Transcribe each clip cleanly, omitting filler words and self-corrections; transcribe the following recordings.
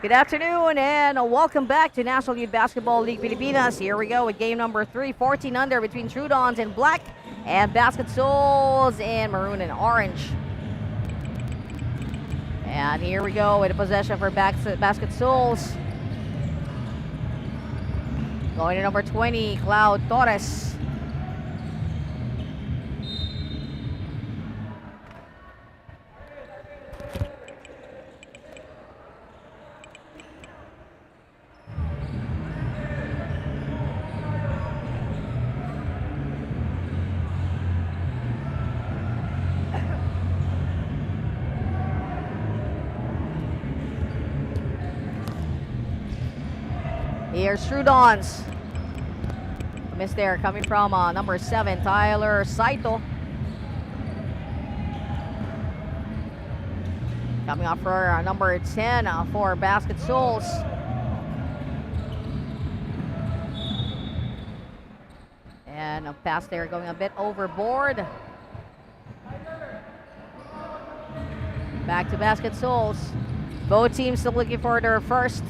Good afternoon and welcome back to National Youth Basketball League Pilipinas. Here we go with game number 3, 14 under between TROODONS in black and Basket Souls in maroon and orange. And here we go with a possession for Basket Souls. Going to number 20, Cloud Torres. Here's TROODONS. Miss there coming from number 7, Tyler Saito. Coming up for number 10 for Basket Souls. And a pass there going a bit overboard. Back to Basket Souls. Both teams still looking for their first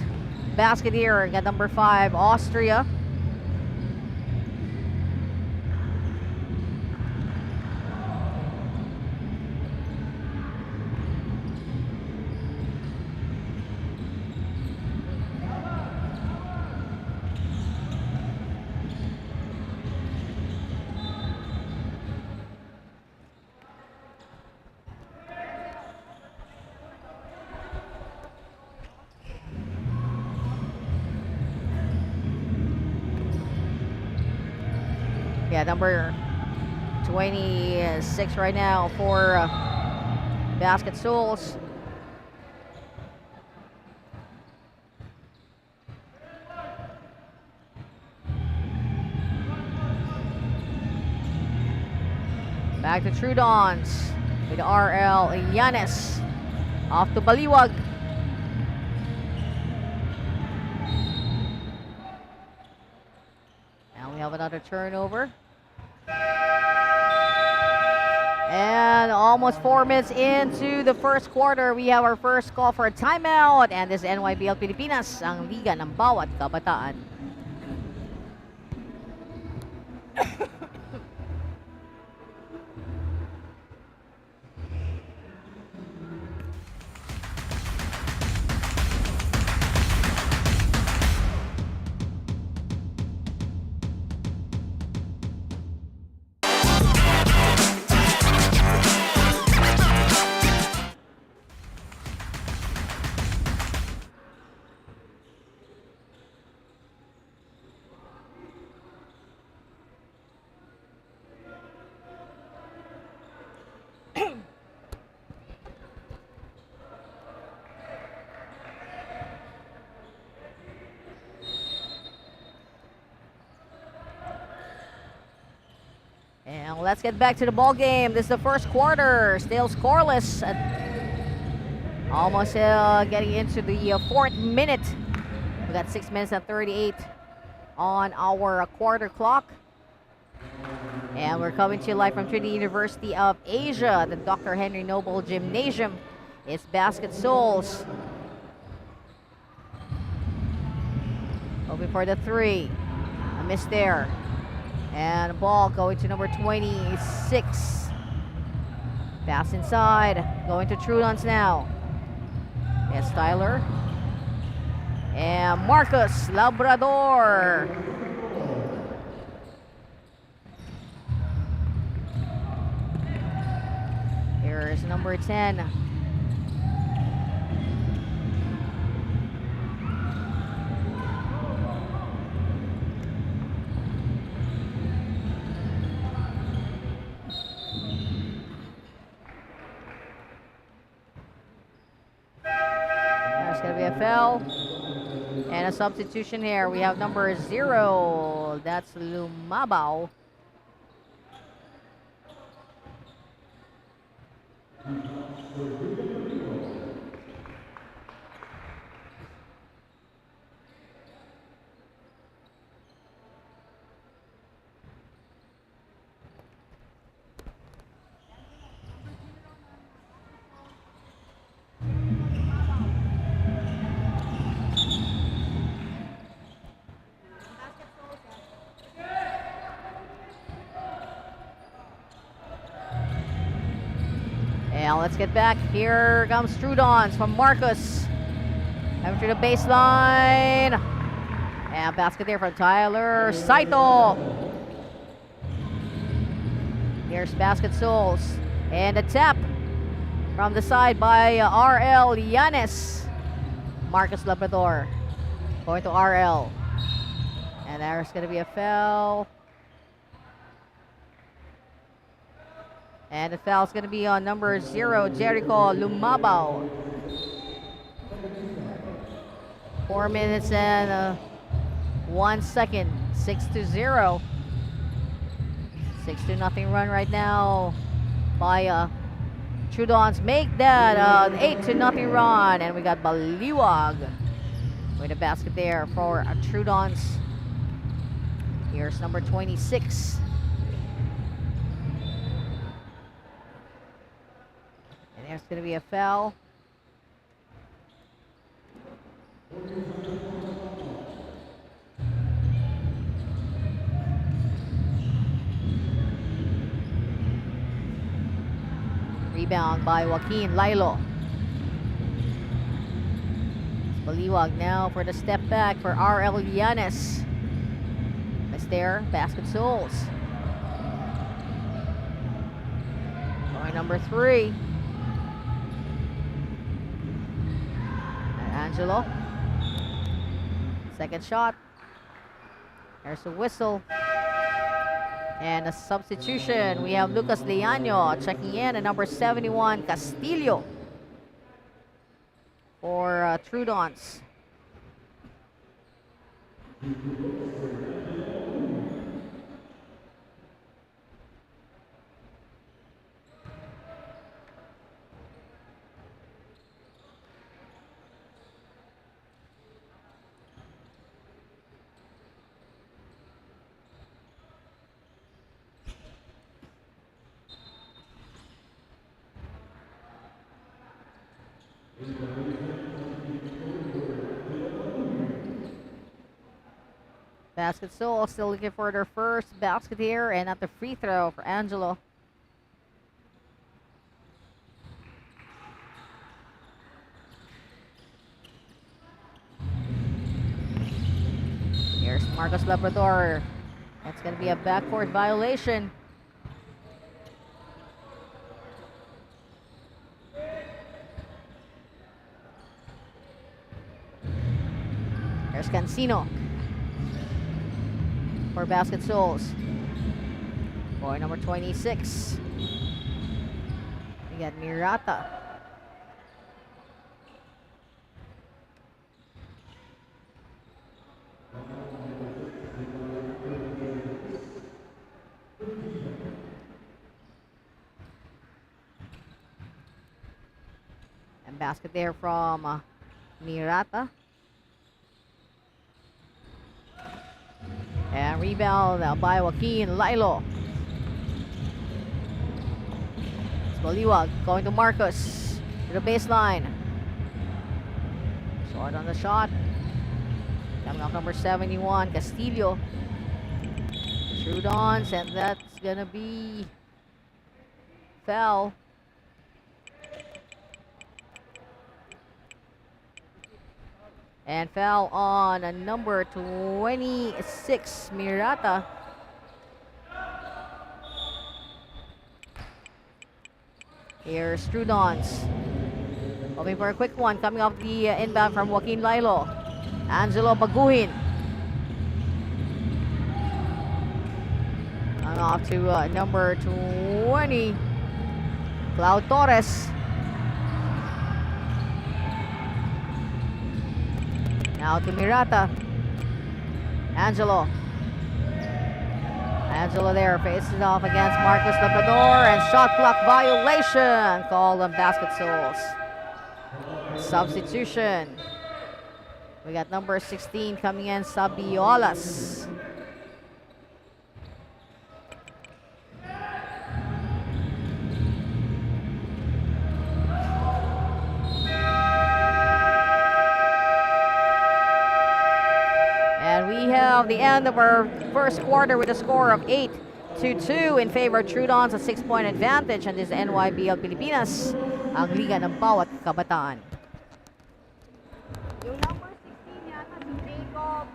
basket here. Got number 5, Austria. Yeah, number 26 right now for Basket Souls. Back to TROODONS with RL Yanes. Off to Baliwag. Now we have another turnover. And almost 4 minutes into the first quarter, we have our first call for a timeout. And this is NYBL Pilipinas, ang liga ng bawat kabataan. And let's get back to the ball game. This is the first quarter, still scoreless. Almost getting into the 4th minute. We got 6 minutes and 38 on our quarter clock. And we're coming to you live from Trinity University of Asia, the Dr. Henry Noble Gymnasium. It's Basket Souls. Hoping for the 3. A miss there. And the ball going to number 26. Pass inside. Going to TROODONS now. Yes, Tyler. And Marcus Labrador. Here's number 10. Gonna be a foul and a substitution here. We have number 0. That's Lumabao. let's get back. Here comes TROODONS from Marcus. Coming through the baseline. And basket there from Tyler Saito. Here's Basket Souls. And a tap from the side by RL Yanis. Marcus Labrador going to RL. And there's going to be a foul. And the foul is going to be on number 0, Jericho Lumabao. 4 minutes and 1 second. 6-0. 6-0 run right now by TROODONS. Make that 8-0 run. And we got Baliwag with a basket there for TROODONS. Here's number 26. And there's going to be a foul. Rebound by Joaquin Lilo. Baliwag now for the step back for RL Yanis. That's there, Basket Souls. Going number 3. And Angelo. Second shot. There's a whistle. And a substitution. We have Lucas Leaño checking in, and number 71, Castillo for TROODONS. Basket Soul still looking for their first basket here, and at the free throw for Angelo. Here's Marcus Labrador. That's going to be a backcourt violation. There's Cancino for Basket Souls. Boy number 26. We got Mirata. And basket there from Mirata. And rebound by Joaquin Lilo. Baliwag going to Marcus to the baseline. Short on the shot. Coming off number 71, Castillo. TROODONS, and that's gonna be foul. And foul on number 26, Mirata. Here's TROODONS. Hoping for a quick one. Coming off the inbound from Joaquin Lilo. Angelo Baguhin. And off to number 20, Cloud Torres. Now to Mirata. Angelo there faces off against Marcus Labrador, and shot clock violation called on Basket Souls. Substitution. We got number 16 coming in, Sabiolas. And we have the end of our first quarter with a score of 8-2 in favor of TROODONS, a 6-point advantage, and this is NYBL Pilipinas. ang liga ng bawat kabataan. Yung number 16 yata si Jacob.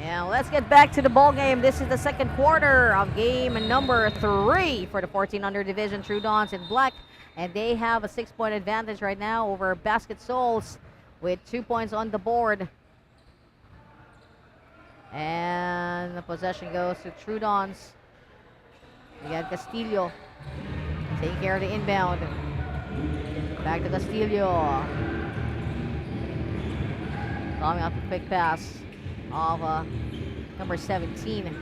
And let's get back to the ball game. This is the second quarter of game number 3 for the 1400 division. TROODONS in black, and they have a 6-point advantage right now over Basket Souls with 2 points on the board. And the possession goes to TROODONS. We got Castillo taking care of the inbound. Back to Castillo. Coming up a quick pass of number 17.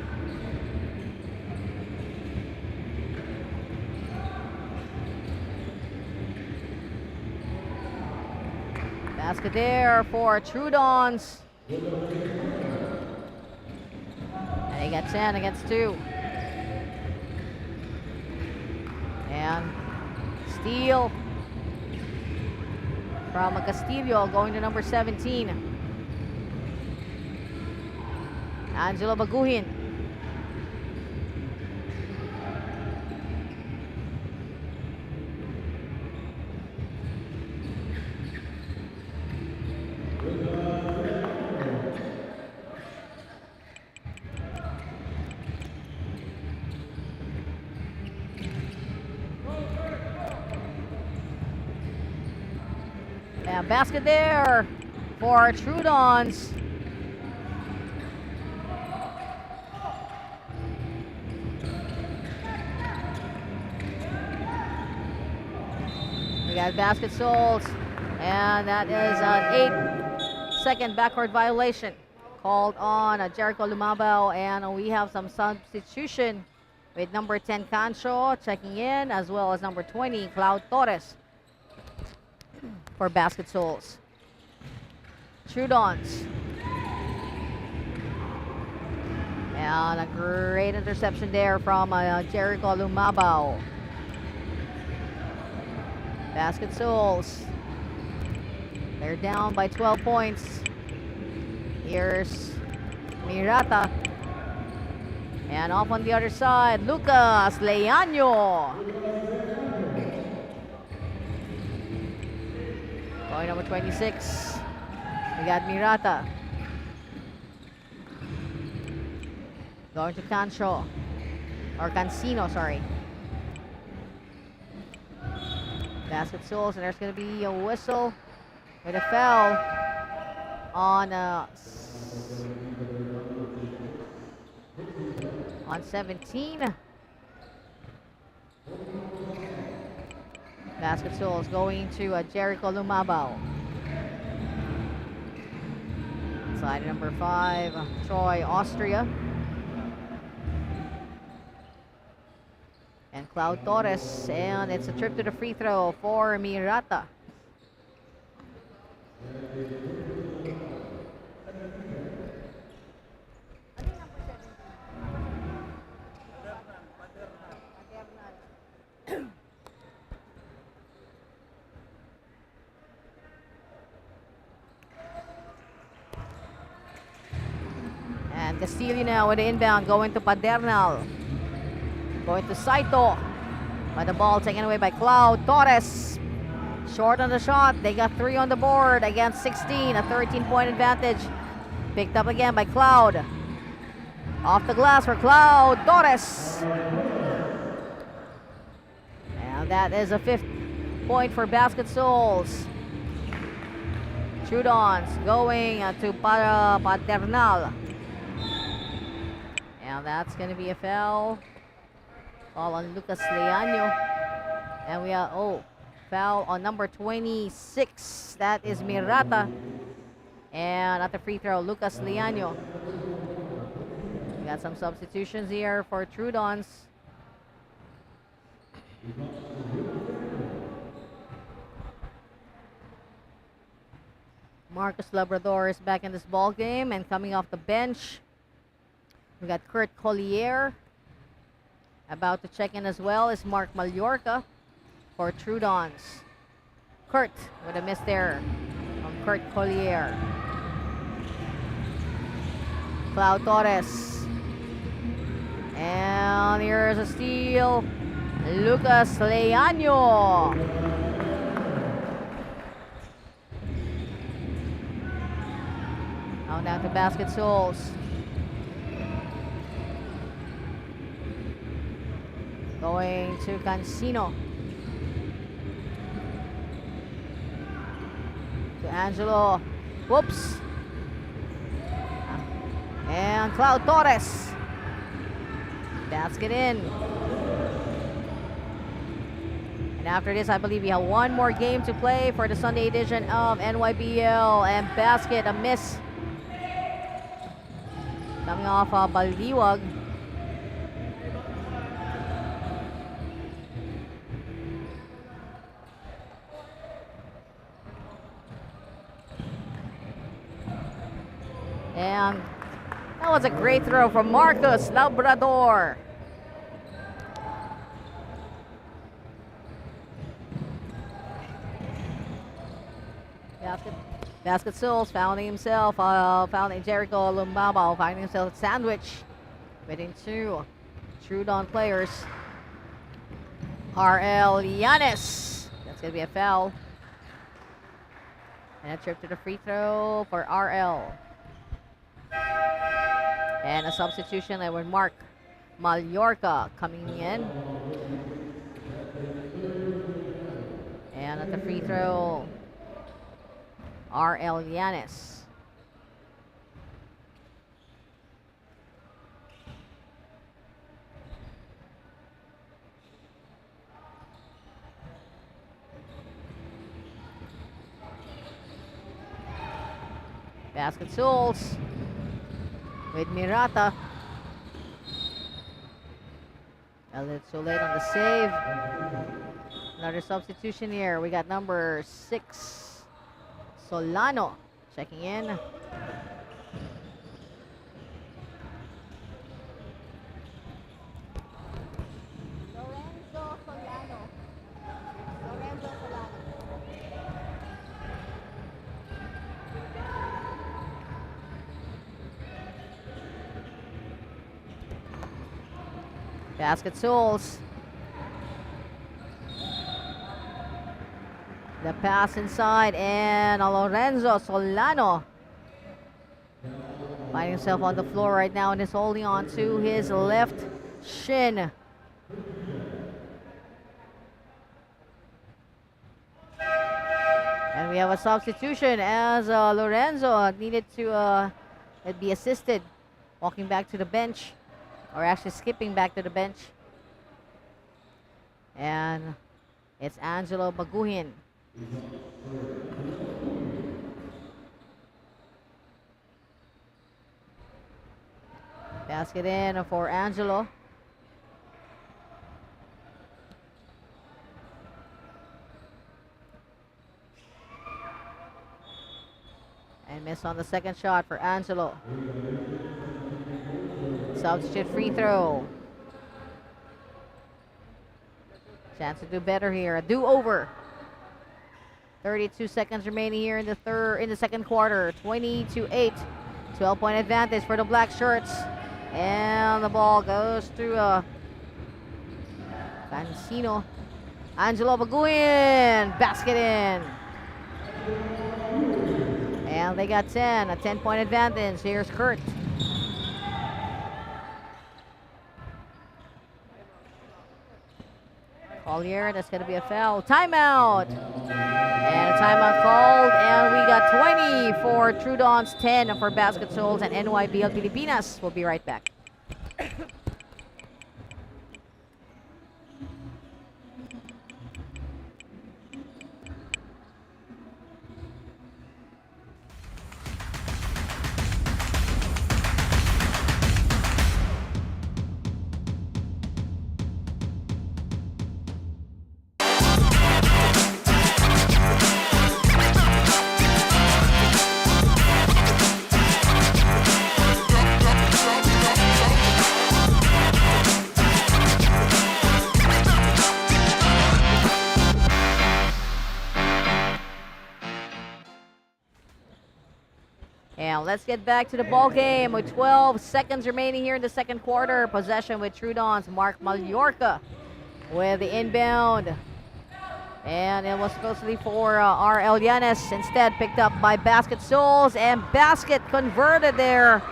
Basket there for TROODONS. And they got 10 against 2. And steal from Castillo going to number 17. Angelo Baguhin. And basket there for TROODONS. We got Basket Souls, and that is an 8-second backward violation called on Jericho Lumabao, and we have some substitution with number 10 Cancho checking in, as well as number 20 Cloud Torres for Basket Souls. TROODONS. And a great interception there from Jericho Lumabao. Basket Souls. They're down by 12 points. Here's Mirata. And off on the other side, Lucas Leaño. Going number 26. We got Mirata. Going to Cancho. Or Cancino, sorry. Basket Souls, and there's going to be a whistle with a foul on 17. Basket Souls going to Jericho Lumabao. Side number 5, Troy Austria. And Cloud Torres, and it's a trip to the free throw for Mirata. And Castillo now with the inbound going to Padernal. Going to Saito. But the ball taken away by Cloud Torres. Short on the shot. They got 3 on the board against 16. A 13-point advantage. Picked up again by Cloud. Off the glass for Cloud Torres. And that is a 5th point for Basket Souls. TROODONS going to Paternal. And that's going to be a foul. Foul on Lucas Leaño. And we are, foul on number 26. That is Mirata. And at the free throw, Lucas Liano. We got some substitutions here for TROODONS. Marcus Labrador is back in this ball game, and coming off the bench, we got Kurt Collier. About to check in as well is Mark Mallorca for TROODONS. Kurt with a miss there from Kurt Collier. Cloud Torres. And here's a steal. Lucas Leaño. Now down to Basket Souls. Going to Cancino. To Angelo. Whoops. And Cloud Torres. Basket in. And after this, I believe we have one more game to play for the Sunday edition of NYBL. And basket, a miss. Coming off Baldiwag. And that was a great throw from Marcus Labrador. Basket Souls finding himself, finding Jericho Lumbaba, finding himself a sandwich. Waiting two TROODON players. RL Yanis. That's going to be a foul. And a trip to the free throw for RL. And a substitution there with Mark Mallorca coming in. And at the free throw, RL Yanis. Basket Souls with Mirata. A little too late on the save. Another substitution here. We got number 6, Solano, checking in. Lorenzo Solano. Basket Souls. The pass inside, and Lorenzo Solano finding himself on the floor right now and is holding on to his left shin. And we have a substitution as Lorenzo needed to be assisted walking back to the bench, or actually skipping back to the bench. And it's Angelo Baguhin. Basket in for Angelo. And miss on the second shot for Angelo. Substitute free throw. Chance to do better here. A do-over. 32 seconds remaining here in the second quarter. 20-8. 12-point advantage for the black shirts. And the ball goes to Cancino. Angelo Baguhin. Basket in. And they got 10. A 10-point advantage. Here's Kurt. Collier, that's going to be a foul. Timeout. And a timeout called. And we got 20 for TROODONS, 10 for Basket Souls and NYBL Pilipinas. We'll be right back. let's get back to the ball game with 12 seconds remaining here in the second quarter. Possession with TROODONS. Mark Mallorca with the inbound. And it was supposed to be for R.L. Llanes. Instead, picked up by Basket Souls. And Basket converted there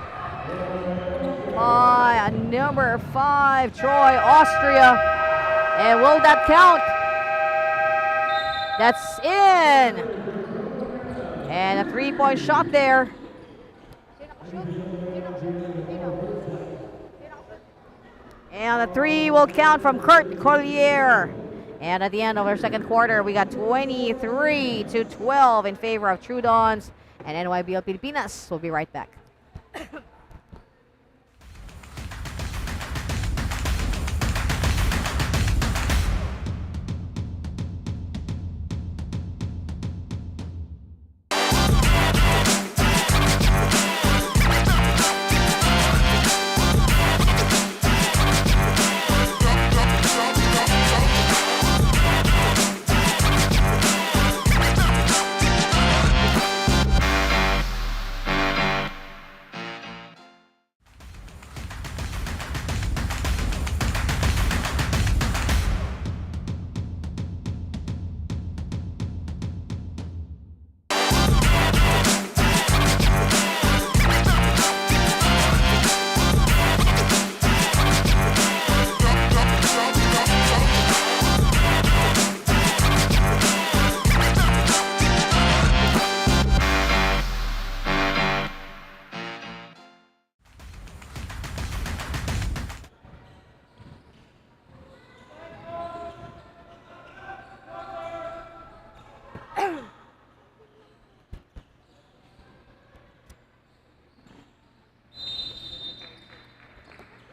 by number 5, Troy Austria. And will that count? That's in. And a three-point shot there. And the three will count from Kurt Collier. And at the end of our second quarter, we got 23-12 in favor of TROODONS and NYBL Pilipinas. We'll be right back.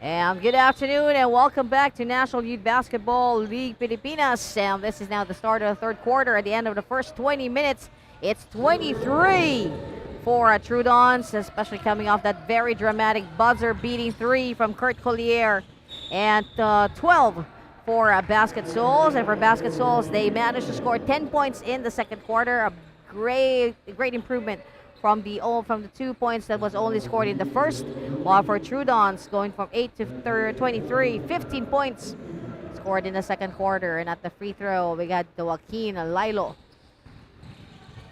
And good afternoon and welcome back to National Youth Basketball League Pilipinas. And this is now the start of the third quarter. At the end of the first 20 minutes, it's 23 for TROODONS, especially coming off that very dramatic buzzer-beating 3 from Kurt Collier. And 12 for Basket Souls. And for Basket Souls, they managed to score 10 points in the second quarter. A great improvement from the 2 points that was only scored in the first, while for TROODONS going from 8 to 23, 15 points scored in the second quarter. And at the free throw, we got the Joaquin Lilo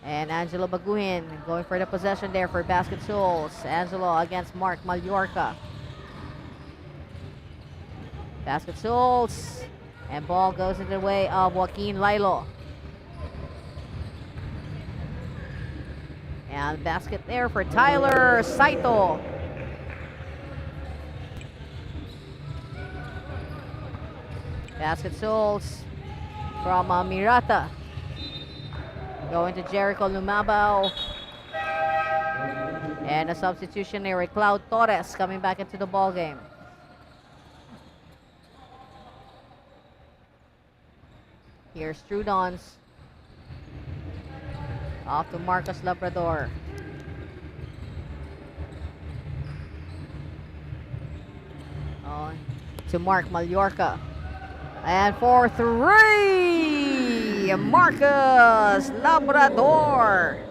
and Angelo Baguhin going for the possession there for Basket Souls. Angelo against Mark Mallorca. Basket Souls, and ball goes in the way of Joaquin Lilo. And basket there for Tyler Saito. Basket Souls from Mirata. Going to Jericho Lumabao. And a substitutionary, Cloud Torres, coming back into the ball game. Here's TROODONS. Off to Marcos Labrador. On to Mark Mallorca. And for 3, Marcos Labrador.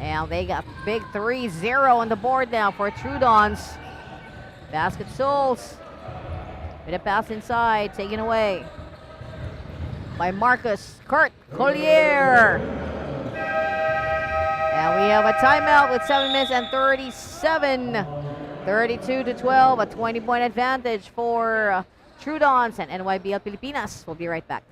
And they got big 3-0 on the board now for TROODONS. Basket Souls with a pass inside, taken away by Marcus Kurt Collier. And we have a timeout with 7 minutes and 37. 32-12, a 20-point advantage for TROODONS and NYBL Pilipinas. We'll be right back.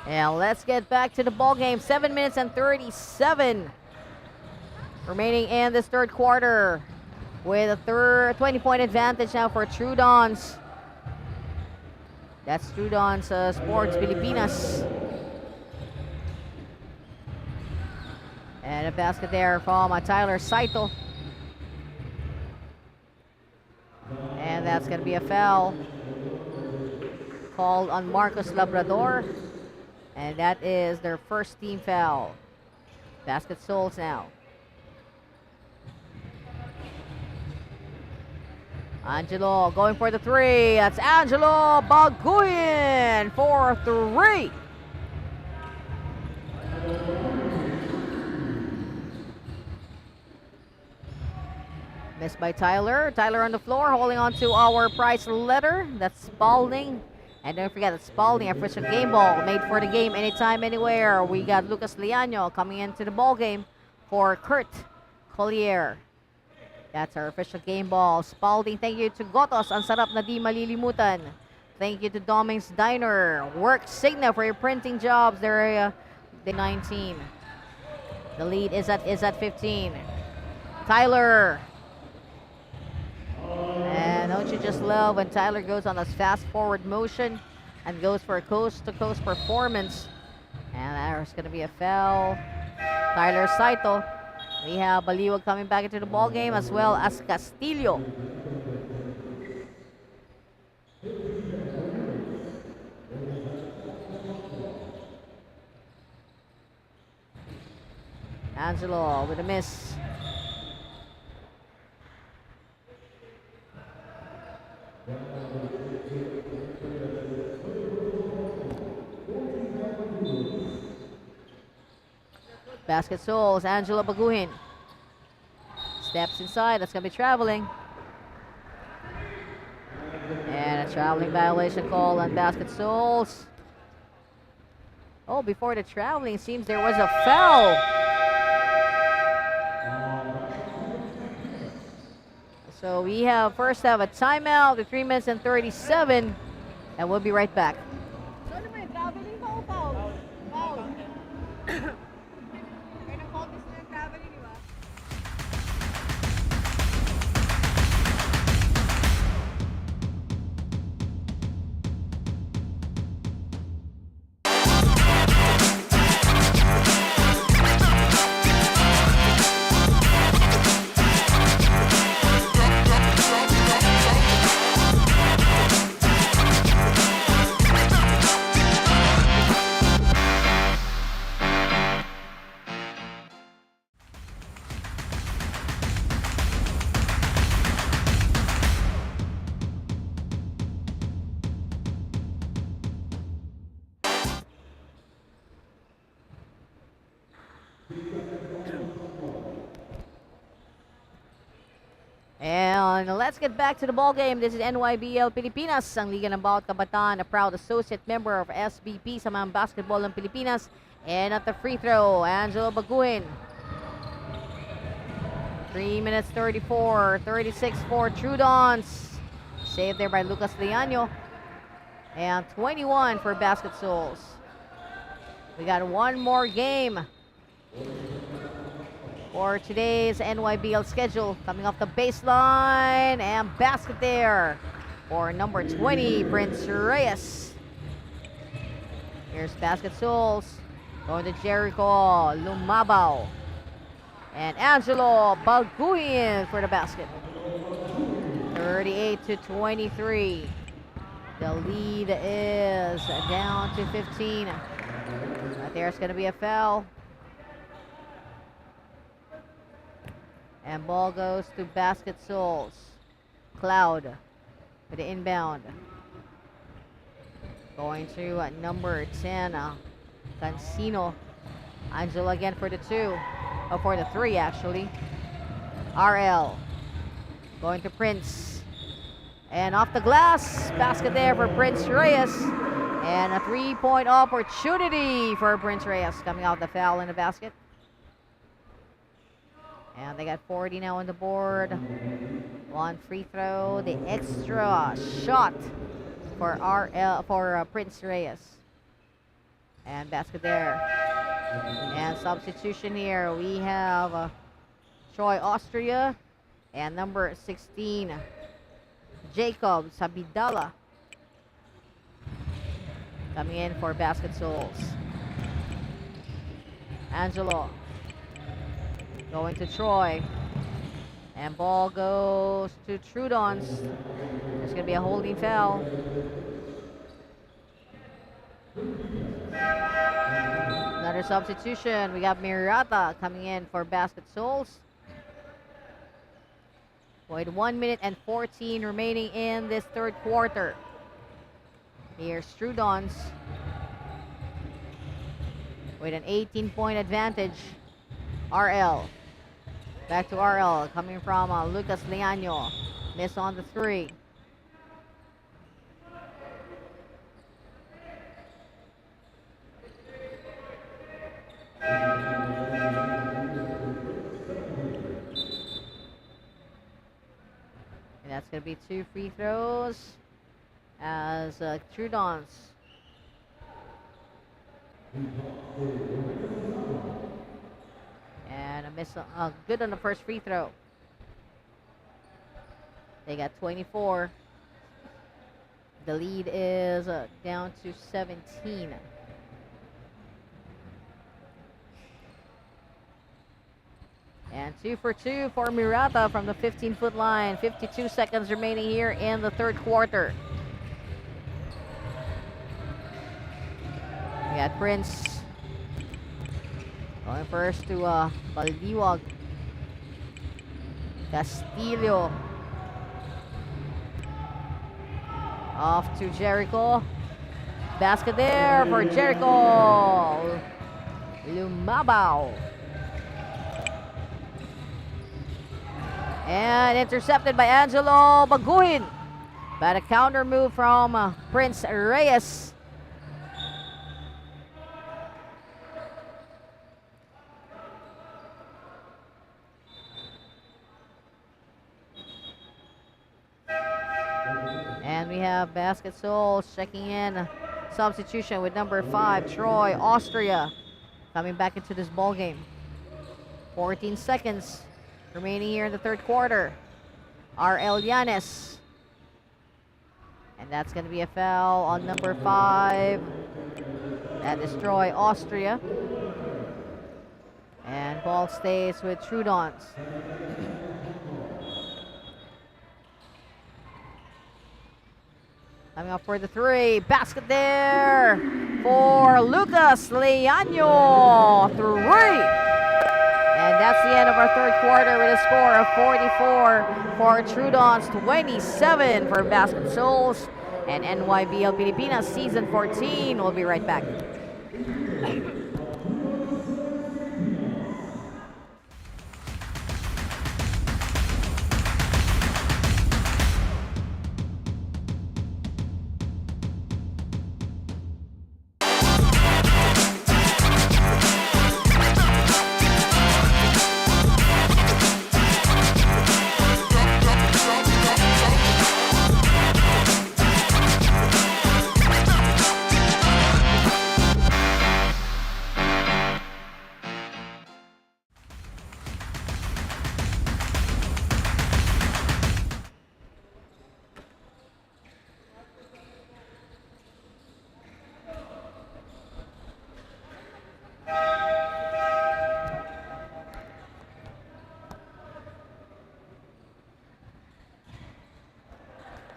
And let's get back to the ball game. 7 minutes and 37 remaining in this third quarter, with a 20-point advantage now for TROODONS. That's TROODONS Sports Pilipinas. And a basket there from Tyler Saito. And that's going to be a foul called on Marcos Labrador. And that is their first team foul. Basket Souls now. Angelo going for the three. That's Angelo Baguin for three. Missed by Tyler. Tyler on the floor holding on to our prize letter. That's Spalding. And don't forget that Spalding, official game ball, made for the game anytime, anywhere. We got Lucas Liano coming into the ball game for Kurt Collier. That's our official game ball. Spalding, thank you to Gotos. Ang sarap na di malilimutan. Thank you to Doming's Diner. Work Signa for your printing jobs. They're 19. The lead is at 15. Tyler. And don't you just love when Tyler goes on this fast forward motion and goes for a coast-to-coast performance. And there's going to be a foul. Tyler Saito. We have Baliwag coming back into the ball game, as well as Castillo. Angelo with a miss. Basket Souls, Angelo Baguhin. Steps inside, that's going to be traveling. And a traveling violation call on Basket Souls. Oh, before the traveling, it seems there was a foul. So we first have a timeout with 3 minutes and 37. And we'll be right back. And let's get back to the ball game. This is NYBL Pilipinas, ang Liga ng Bawat Kabataan, a proud associate member of SBP sa mga basketball ng Pilipinas. And at the free throw, Angelo Baguin. 3 minutes 34, 36 for TROODONS. Saved there by Lucas Liano. And 21 for Basket Souls. We got one more game for today's NYBL schedule. Coming off the baseline, and basket there for number 20, Prince Reyes. Here's Basket Souls going to Jericho Lumabaw. And Angelo Baguin for the basket. 38 to 23. The lead is down to 15. But there's going to be a foul. And ball goes to Basket Souls. Cloud with the inbound. Going to number 10, Cancino. Angelo again for the 2. Oh, for the 3 actually. RL. Going to Prince. And off the glass. Basket there for Prince Reyes. And a 3-point opportunity for Prince Reyes. Coming out the foul in the basket. And they got 40 now on the board. One free throw. The extra shot for Prince Reyes. And basket there. And substitution here. We have Troy Austria and number 16, Jacob Sabidala. Coming in for Basket Souls. Angelo. Going to Troy. And ball goes to TROODONS. There's going to be a holding foul. Another substitution. We got Mirata coming in for Basket Souls. With 1 minute and 14 remaining in this third quarter. Here's TROODONS with an 18-point advantage. RL. Back to RL. Coming from Lucas Leaño. Miss on the three. And that's going to be 2 free throws as TROODONS. And a miss, good on the first free throw. They got 24. The lead is down to 17. And 2 for 2 for Mirata from the 15-foot line. 52 seconds remaining here in the third quarter. We got Prince going first to Baldiwag. Castillo. Off to Jericho. Basket there for Jericho. Lumabao. And intercepted by Angelo Baguhin. But a counter move from Prince Reyes. And we have Basket Souls checking in. Substitution with number 5, Troy, Austria, coming back into this ball game. 14 seconds remaining here in the third quarter. RL Llanes. And that's going to be a foul on number 5. That is Troy, Austria. And ball stays with TROODONS. Coming up for the 3. Basket there for Lucas Leaño. 3. And that's the end of our third quarter with a score of 44 for TROODONS, 27 for Basket Souls, and Nybl Pilipinas Season 14. We'll be right back.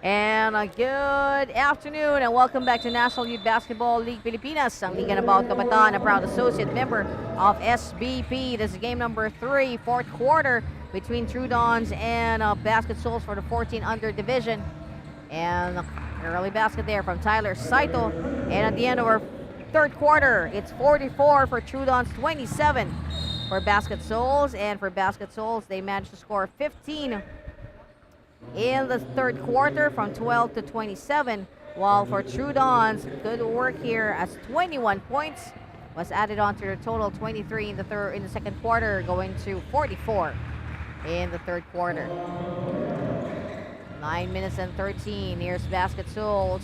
And a good afternoon and welcome back to National Youth Basketball League Pilipinas. Ang Liga ng Bawat Kabataan, a proud associate member of SBP. This is game number 3, fourth quarter between TROODONS and Basket Souls for the 14 under division. And an early basket there from Tyler Saito. And at the end of our third quarter, it's 44 for TROODONS, 27 for Basket Souls. And for Basket Souls, they managed to score 15 in the third quarter from 12 to 27, while for TROODONS, good work here as 21 points was added on to their total, 23 in the second quarter, going to 44 in the third quarter. 9 minutes and 13. Here's Basket Souls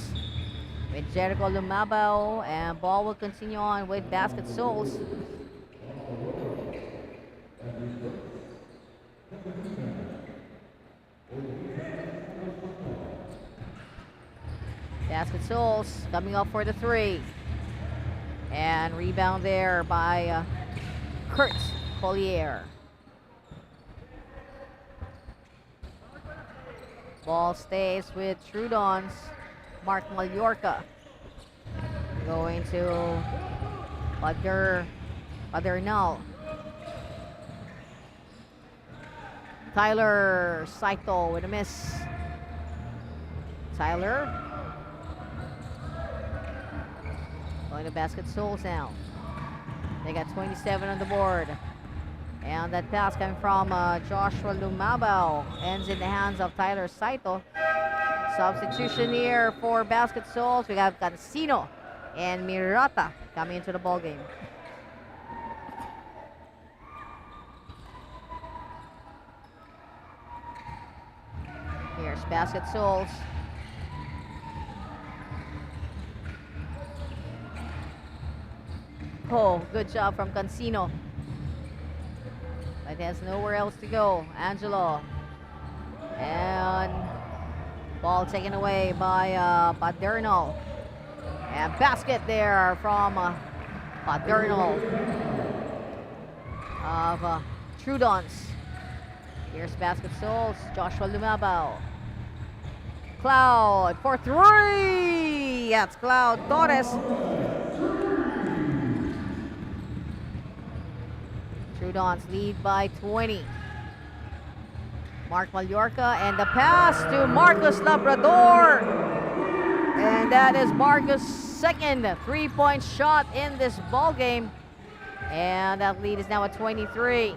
with Jericho Lumabao, and ball will continue on with Basket Souls. Basket Souls coming up for the 3. And rebound there by Kurt Collier. Ball stays with TROODONS. Mark Mallorca going to Padernal. Tyler Saito with a miss. Tyler going to Basket Souls now. They got 27 on the board. And that pass coming from Joshua Lumabao ends in the hands of Tyler Saito. Substitution here for Basket Souls. We have Cancino and Mirata coming into the ball game. Here's Basket Souls. Oh, good job from Cancino. But there's nowhere else to go. Angelo. And ball taken away by Padernal. And basket there from Padernal of TROODONS. Here's Basket Souls. Joshua Lumabao. Cloud for 3. That's Cloud Torres. TROODONS lead by 20. Mark Mallorca and the pass to Marcus Labrador. And that is Marcus' second 3-point shot in this ball game. And that lead is now at 23.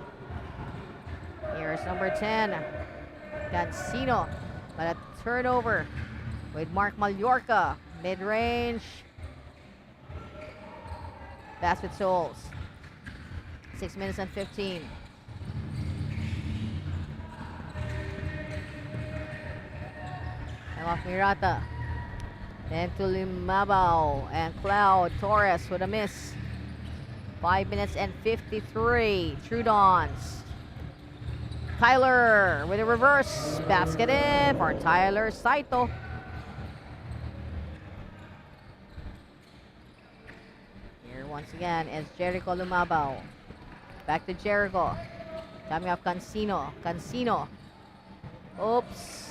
Here's number 10, Cancino. But a turnover with Mark Mallorca. Mid-range. Basket Souls. 6 minutes and 15. And off Mirata. Then to Lumabao and Cloud Torres with a miss. 5 minutes and 53. TROODONS. Tyler with a reverse. Basket in for Tyler Saito. Here once again is Jericho Lumabao. Back to Jericho. Coming up Cancino. Cancino. Oops.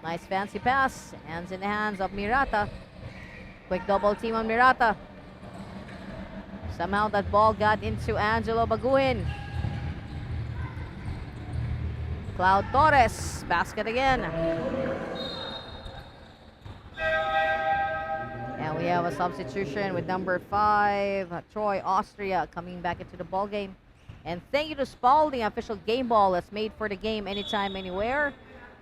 Nice fancy pass. Hands in the hands of Mirata. Quick double team on Mirata. Somehow that ball got into Angelo Baguhin. Cloud Torres. Basket again. And we have a substitution with number 5, Troy Austria, coming back into the ball game. And thank you to Spalding, official game ball that's made for the game anytime, anywhere.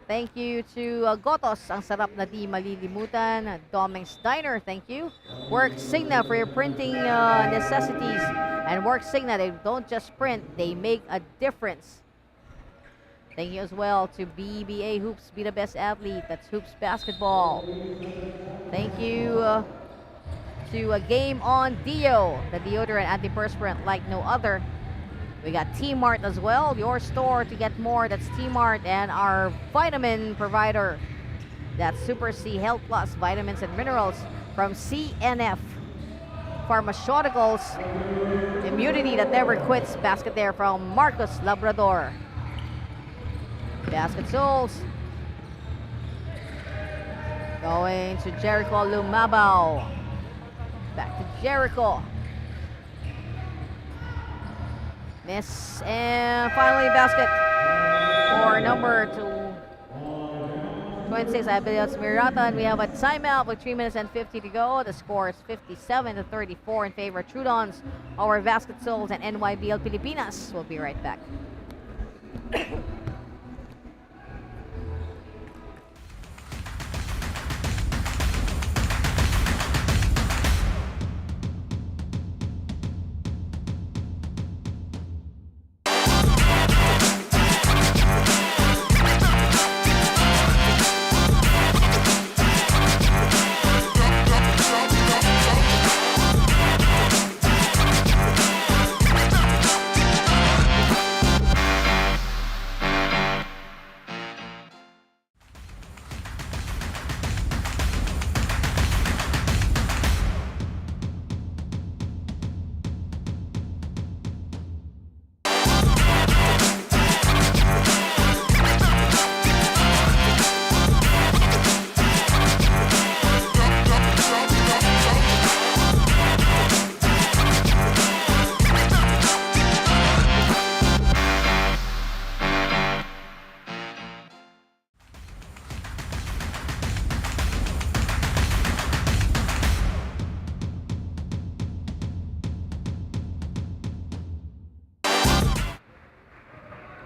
Thank you to Gotos, ang sarap na di malilimutan. Doming's Diner, thank you. Work Signa for your printing necessities. And Work Signa, they don't just print, they make a difference. Thank you as well to BBA Hoops, be the best athlete. That's Hoops Basketball. Thank you to Game On Dio, the deodorant antiperspirant like no other. We got T-Mart as well, your store to get more. That's T-Mart, and our vitamin provider. That's Super C Health Plus, vitamins and minerals from CNF Pharmaceuticals. Immunity that never quits. Basket there from Marcus Labrador. Basket Souls. Going to Jericho Lumabao. Back to Jericho. Miss, and finally basket for number 26, I believe that's Mirata, and we have a timeout with 3 minutes and 50 to go. The score is 57-34 in favor of TROODONS. Our Basket Souls and NYBL Pilipinas. We'll be right back.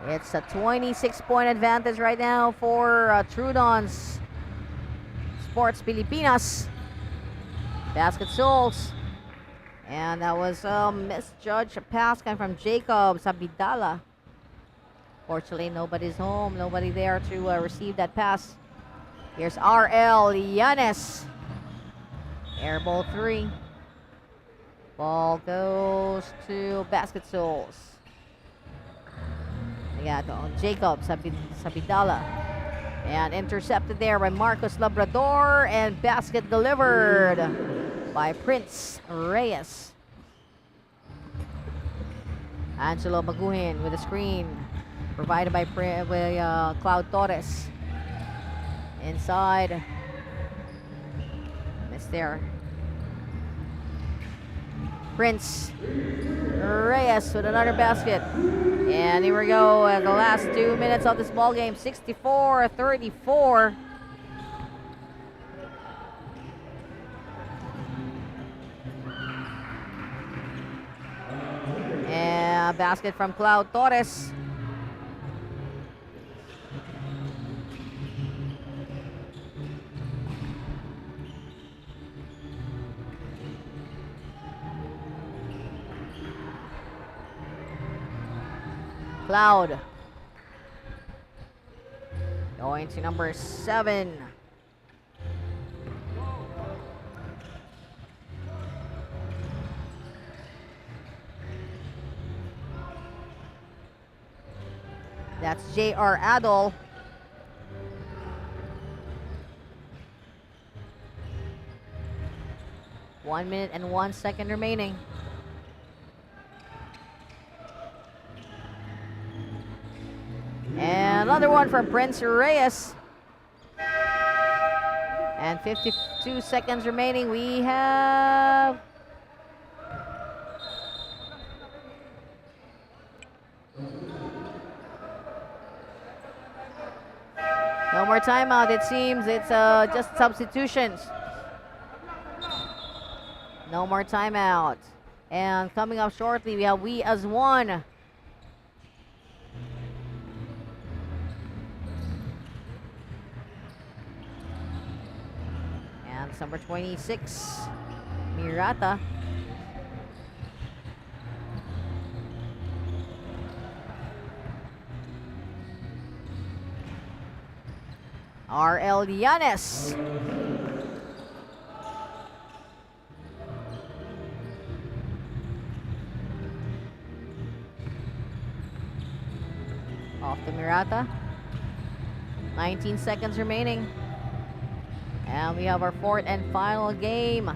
It's a 26-point advantage right now for TROODONS Sports Pilipinas. Basket Souls. And that was misjudged. A pass coming from Jacob Sabidala. Fortunately, nobody's home. Nobody there to receive that pass. Here's RL Yanes. Air ball 3. Ball goes to Basket Souls. They got Jacob Sabidala. And intercepted there by Marcos Labrador. And basket delivered by Prince Reyes. Angelo Baguhin with a screen provided by Cloud Torres. Inside. Missed there. Prince Reyes with another basket. And here we go at the last 2 minutes of this ball game. 64-34. And a basket from Cloud Torres. Cloud going to number 7. That's J.R. Adol. One minute and 1 second remaining. And another one from Prince Reyes. And 52 seconds remaining. We have no more timeout. It seems it's just substitutions. No more timeout. And coming up shortly, we have We As One. And number 26, Mirata. RL Yanes. Off to Mirata. 19 seconds remaining. And we have our fourth and final game.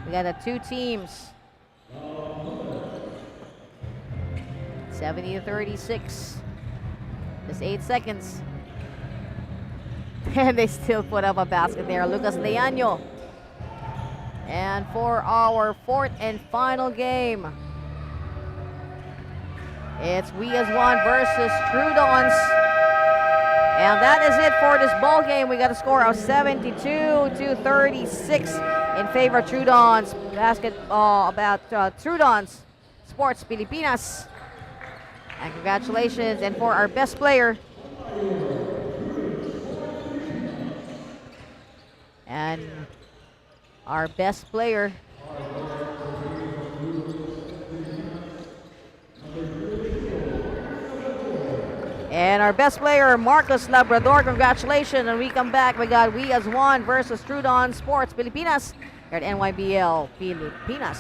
We got the two teams. 70-36. Just 8 seconds. And they still put up a basket there. Lucas Leaño. And for our fourth and final game, it's We As One versus TROODONS. And that is it for this ball game. We got a score of 72-36 in favor of TROODONS basketball, about TROODONS Sports Pilipinas. And congratulations. And for our best player, and our best player, Marcos Labrador. Congratulations. And we come back. We got We As One versus TROODONS Sports Pilipinas here at NYBL Pilipinas.